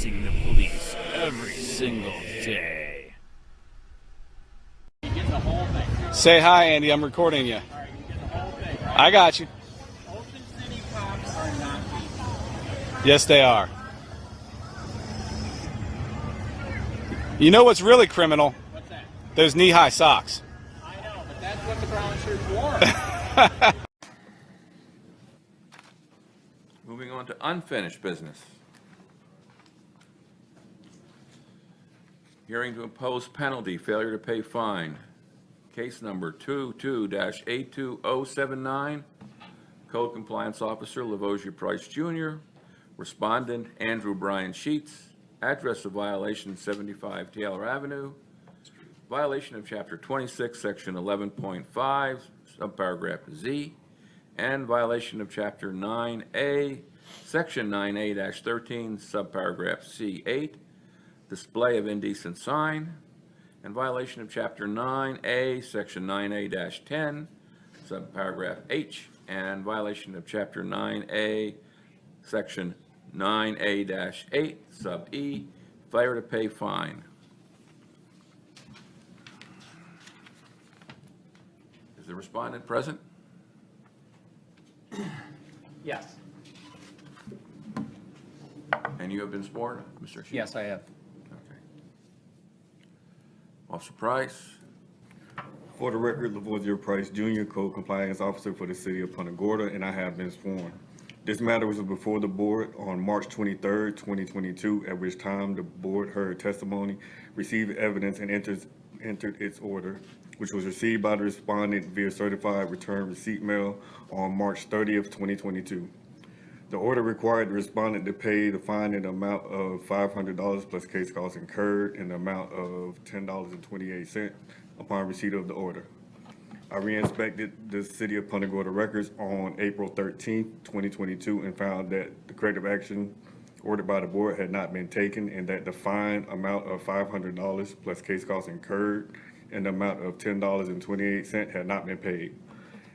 facing the police every single day. You get the whole thing. Say hi, Andy. I'm recording you. All right, you get the whole thing. Right? I got you. Ocean City cops are not people. Yes, they are. You know what's really criminal? What's that? Those knee-high socks. I know, but that's what the brown shirts wore. Moving on to unfinished business. Hearing to impose penalty, failure to pay fine. Case number 22-82079. Code Compliance Officer Lavoisier Price Jr. Respondent Andrew Brian Sheets. Address of violation 75 Taylor Avenue. Violation of Chapter 26, Section 11.5, subparagraph Z. And violation of Chapter 9A, Section 9A-13, subparagraph C8, display of indecent sign, and violation of Chapter 9A, Section 9A-10, subparagraph H, and violation of Chapter 9A, Section 9A-8, sub E, failure to pay fine. Is the respondent present? Yes. And you have been sworn, Mr. Sheets? Yes, I have. Okay. Officer Price? For the record, Lavoisier Price Jr., Code Compliance Officer for the City of Punta Gorda, and I have been sworn. This matter was before the board on March 23, 2022, at which time the board heard testimony, received evidence, and entered its order, which was received by the respondent via certified return receipt mail on March 30, 2022. The order required the respondent to pay the fine in the amount of $500 plus case costs incurred in the amount of $10.28 upon receipt of the order. I re-inspected the City of Punta Gorda records on April 13, 2022, and found that the corrective action ordered by the board had not been taken, and that the fine amount of $500 plus case costs incurred in the amount of $10.28 had not been paid.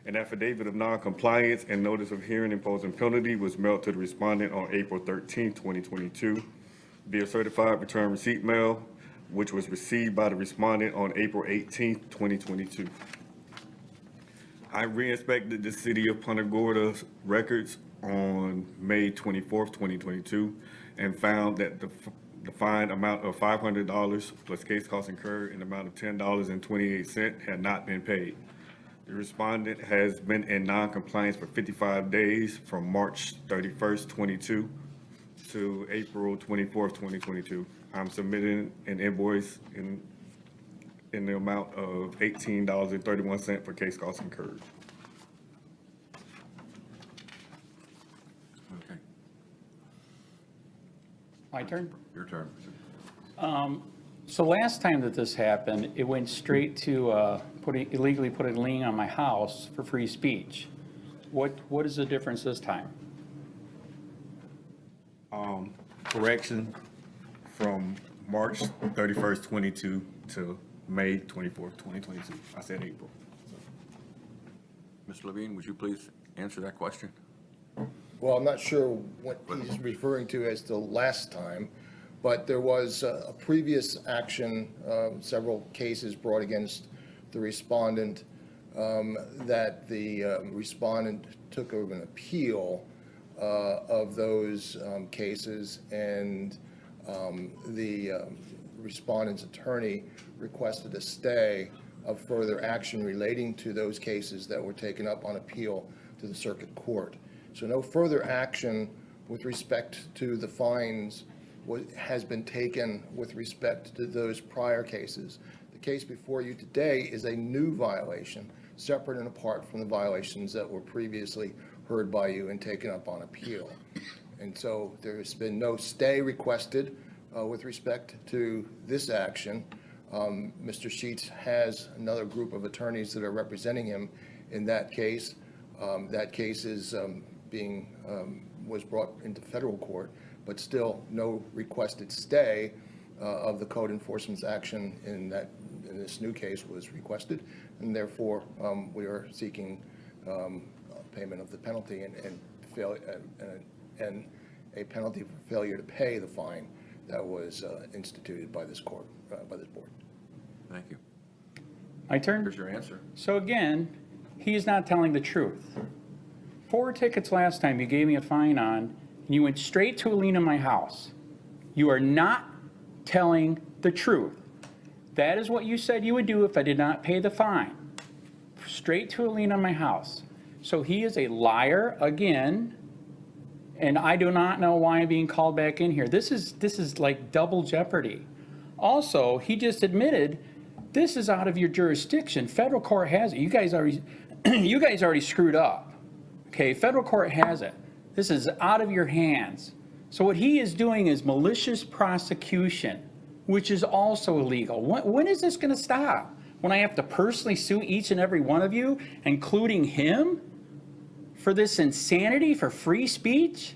An affidavit of non-compliance and notice of hearing imposing penalty was mailed to the respondent on April 13, 2022, via certified return receipt mail, which was received by the respondent on April 18, 2022. I re-inspected the City of Punta Gorda's records on May 24, 2022, and found that the fine amount of $500 plus case costs incurred in the amount of $10.28 had not been paid. The respondent has been in non-compliance for 55 days from March 31st, 22 to April 24th, 2022. I'm submitting an invoice in the amount of $18.31 for case costs incurred. Okay. My turn? Your turn. So last time that this happened, it went straight to illegally putting a lien on my house for free speech. What is the difference this time? Correction from March 31st, 22 to May 24th, 2022. I said April. Mr. Levine, would you please answer that question? Well, I'm not sure what he's referring to as the last time, but there was a previous action, several cases brought against the respondent, that the respondent took over an appeal of those cases, and the respondent's attorney requested a stay of further action relating to those cases that were taken up on appeal to the circuit court. So no further action with respect to the fines has been taken with respect to those prior cases. The case before you today is a new violation, separate and apart from the violations that were previously heard by you and taken up on appeal. And so there's been no stay requested with respect to this action. Mr. Sheets has another group of attorneys that are representing him in that case. That case is was brought into federal court, but still no requested stay of the code enforcement's action in this new case was requested, and therefore we are seeking payment of the penalty and a penalty for failure to pay the fine. that was instituted by this court, by this board. Thank you. My turn? Here's your answer. So again, he's not telling the truth. 4 tickets last time you gave me a fine on, and you went straight to a lien on my house. You are not telling the truth. That is what you said you would do if I did not pay the fine. Straight to a lien on my house. So he is a liar again, and I do not know why I'm being called back in here. This is like double jeopardy. Also, he just admitted this is out of your jurisdiction. Federal court has it. You guys already screwed up. Okay, federal court has it. This is out of your hands. So what he is doing is malicious prosecution, which is also illegal. When is this going to stop? When I have to personally sue each and every one of you, including him, for this insanity, for free speech?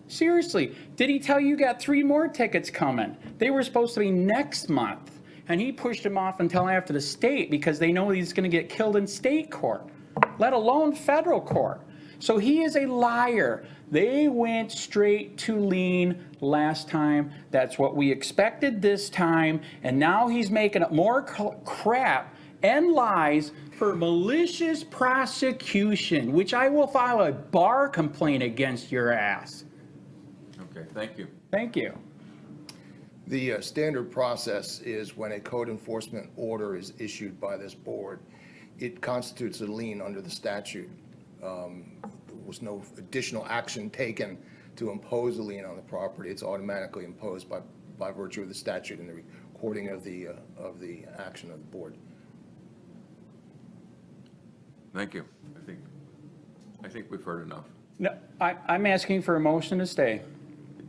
Seriously, did he tell you got 3 more tickets coming? They were supposed to be next month, and he pushed them off until after the state because they know he's going to get killed in state court, let alone federal court. So he is a liar. They went straight to lien last time. That's what we expected this time. And now he's making up more crap and lies for malicious prosecution, which I will file a bar complaint against your ass. Okay, thank you. Thank you. The standard process is when a code enforcement order is issued by this board, it constitutes a lien under the statute. There was no additional action taken to impose a lien on the property. It's automatically imposed by virtue of the statute and the recording of the action of the board. Thank you. I think we've heard enough. No, I'm asking for a motion to stay.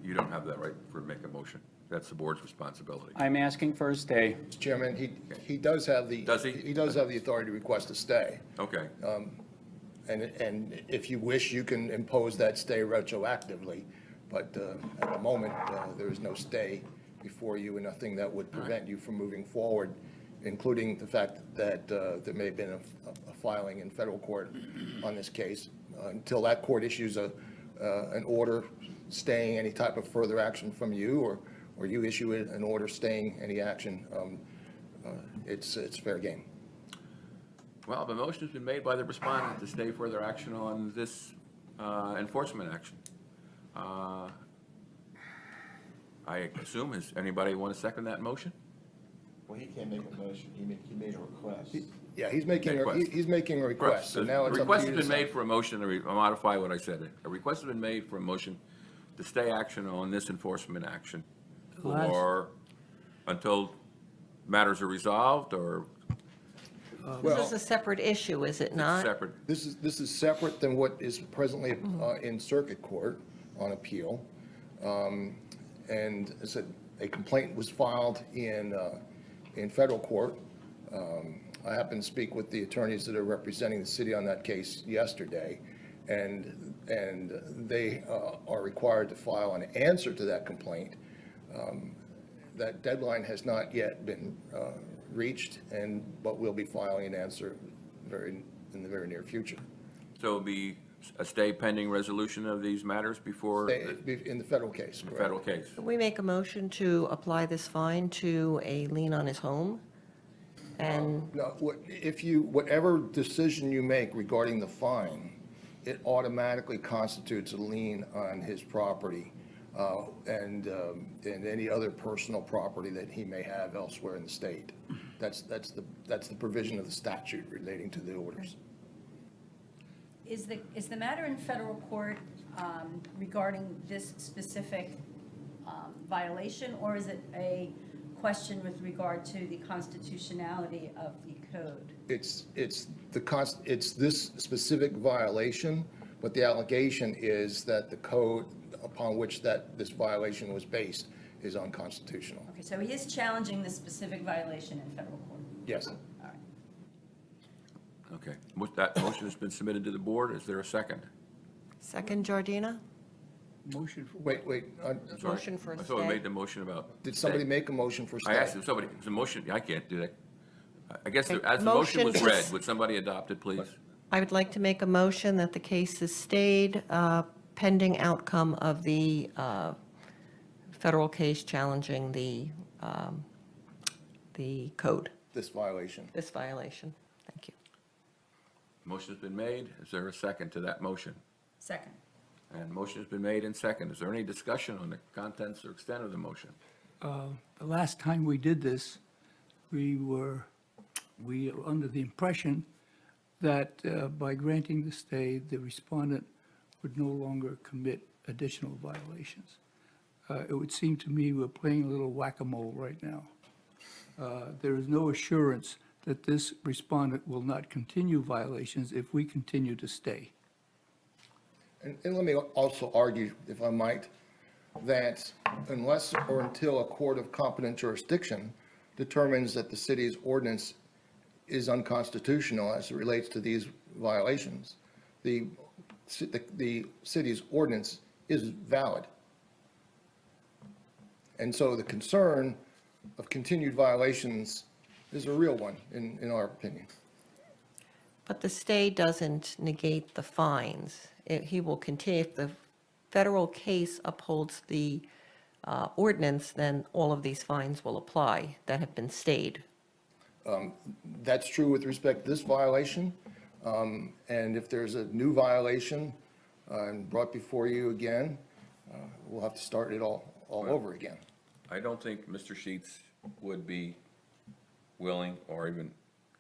You don't have that right to make a motion. That's the board's responsibility. I'm asking for a stay. Mr. Chairman, he does have the. Does he? He does have the authority to request a stay. Okay. And if you wish, you can impose that stay retroactively. But at the moment, there is no stay before you and nothing that would prevent you from moving forward, including the fact that there may have been a filing in federal court on this case. Until that court issues an order staying any type of further action from you, or you issue an order staying any action, it's fair game. Well, the motion has been made by the respondent to stay further action on this enforcement action. I assume, does anybody want to second that motion? Well, he can't make a motion. He made a request. Yeah, he's making a request, so now A it's up to request you has to been made decide. for a motion to modify what I said. A request has been made for a motion to stay action on this enforcement action or until matters are resolved or This is a separate issue, is it not? separate. This is separate than what is presently in circuit court on appeal. And as I said, a complaint was filed in federal court. I happened to speak with the attorneys that are representing the city on that case yesterday, and they are required to file an answer to that complaint. That deadline has not yet been reached, but we'll be filing an answer in the very near future. So it'll be a stay pending resolution of these matters before In the federal case, the correct? federal case. Can we make a motion to apply this fine to a lien on his home? And No, whatever decision you make regarding the fine, it automatically constitutes a lien on his property and any other personal property that he may have elsewhere in the state. That's the provision of the statute relating to the orders. Is the matter in federal court regarding this specific violation, or is it a question with regard to the constitutionality of the code? It's this specific violation, but the allegation is that the code upon which this violation was based is unconstitutional. Okay, so he is challenging this specific violation in federal court? Yes. All right. Okay. That motion has been submitted to the board. Is there a second? second, Jardina? Wait, I'm sorry. Motion for a I thought we stay. made the motion about. did somebody stay. make a motion for stay? I asked if somebody, it's a motion, I can't do that. I guess Okay, as the motion was motion read, to- would somebody adopt it, please? I would like to make a motion that the case is stayed pending outcome of the federal case challenging the code, This violation. this violation. Thank you. Motion has been made. Is there a second to that motion? Second. And motion has been made and second. Is there any discussion on the contents or extent of the motion? The last time we did this, we were under the impression that by granting the stay, the respondent would no longer commit additional violations. It would seem to me we're playing a little whack-a-mole right now. There is no assurance that this respondent will not continue violations if we continue to stay. And let me also argue, if I might, that unless or until a court of competent jurisdiction determines that the city's ordinance is unconstitutional as it relates to these violations, the city's ordinance is valid. And so the concern of continued violations is a real one, in our opinion. But the stay doesn't negate the fines. He will continue, if the federal case upholds the ordinance, then all of these fines will apply that have been stayed. That's true with respect to this violation. And if there's a new violation brought before you again, we'll have to start it all over again. I don't think Mr. Sheets would be willing or even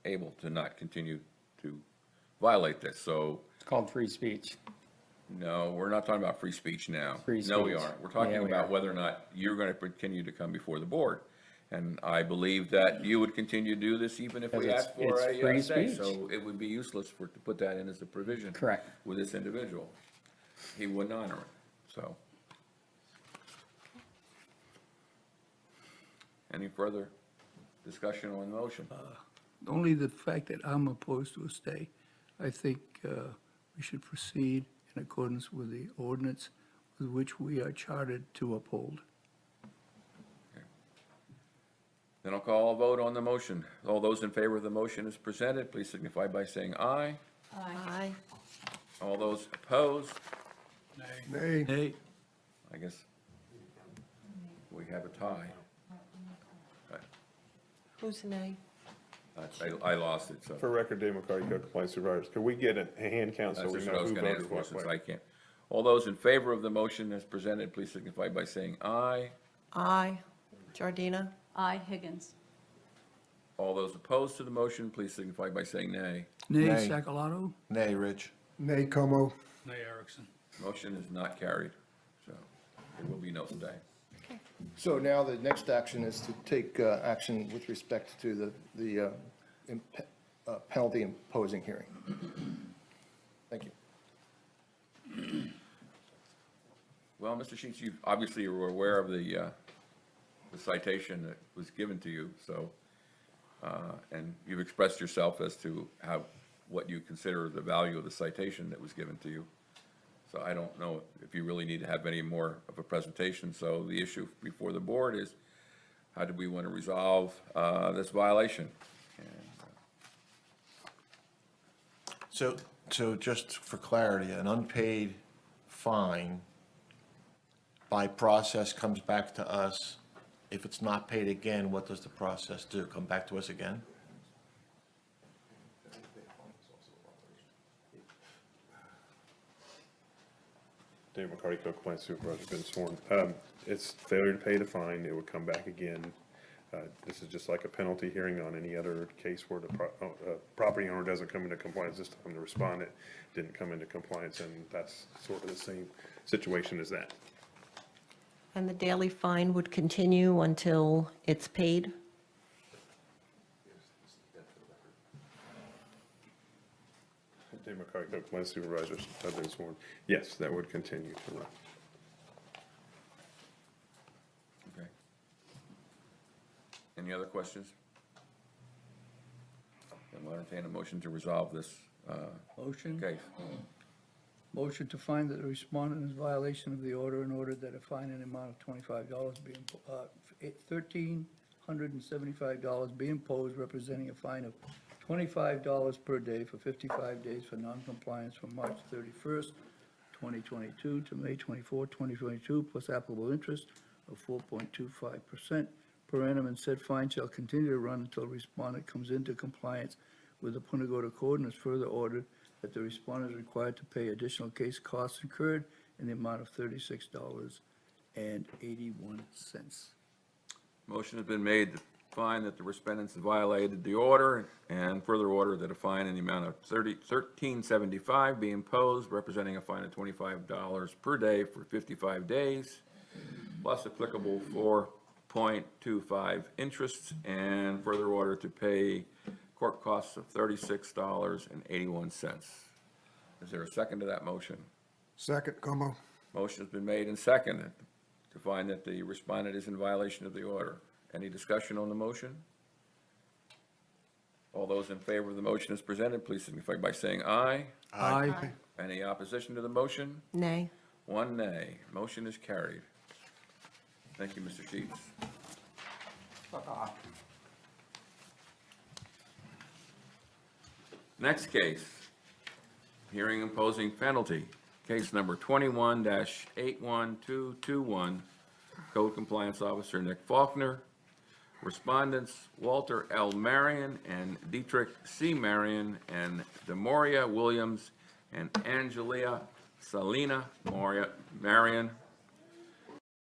able to not continue to violate this, so. It's called free speech. No, we're not talking about free speech now. Free No, we speech. aren't. We're talking Yeah, we about are. whether or not you're going to continue to come before the board. And I believe that you would continue to do this even if we Because asked for it's free a stay. speech. So it would be useless to put that in as a provision. Correct. With this individual. He wouldn't honor it, so. Any further discussion on the motion? Only the fact that I'm opposed to a stay, I think we should proceed in accordance with the ordinance with which we are chartered to uphold. Then I'll call a vote on the motion. All those in favor of the motion as presented, please signify by saying aye. Aye. All those opposed, Nay. I guess we have a tie. Who's nay? I lost it, so. For record, Dave McCarty, co-compliance supervisors, could we get a hand count so That's we just what know I was who gonna ask voted for, what since way? I can't. All those in favor of the motion as presented, please signify by saying aye. Aye. Jardina? Aye. Higgins. All those opposed to the motion, please signify by saying nay. Nay, Nay. Sacalato? Nay, Rich. Nay, Como. Nay, Erickson. Motion is not carried, so there will be no stay. So now the next action is to take action with respect to the penalty imposing hearing. Thank you. Well, Mr. Sheets, you obviously were aware of the citation that was given to you, so, and you've expressed yourself as to what you consider the value of the citation that was given to you. So I don't know if you really need to have any more of a presentation. So the issue before the board is, how do we want to resolve this violation? So just for clarity, an unpaid fine by process comes back to us. If it's not paid again, what does the process do? Come back to us again? Dave McCarty, co-compliance supervisor, been sworn. It's failure to pay the fine, it would come back again. This is just like a penalty hearing on any other case where the property owner doesn't come into compliance. This time the respondent didn't come into compliance, and that's sort of the same situation as that. And the daily fine would continue until it's paid? Dave McCarty, co-compliance supervisors, have been sworn. Yes, that would continue to run. Okay. Any other questions? Then we'll entertain a motion to resolve this Motion? case. Motion to find that the respondent is in violation of the order and order that a fine in the amount of $25 be, $1,375 be imposed, representing a fine of $25 per day for 55 days for noncompliance from March 31st, 2022 to May 24, 2022, plus applicable interest of 4.25% per annum, and said fine shall continue to run until the respondent comes into compliance with the Punta Gorda Code, and is further ordered that the respondent is required to pay additional case costs incurred in the amount of $36.81. Motion has been made to find that the respondents have violated the order, and further order that a fine in the amount of $13.75 be imposed, representing a fine of $25 per day for 55 days, plus applicable 4.25 interests, and further order to pay court costs of $36.81. Is there a second to that motion? Second, Como. Motion has been made and seconded to find that the respondent is in violation of the order. Any discussion on the motion? All those in favor of the motion as presented, please signify by saying aye. Aye. Any opposition to the motion? Nay. One nay. Motion is carried. Thank you, Mr. Sheets. Next case, hearing imposing penalty, case number 21-81221, Code Compliance Officer Nick Faulkner. Respondents Walter L. Marion and Dietrich C. Marion and Demoria Williams and Angelia Salina Marion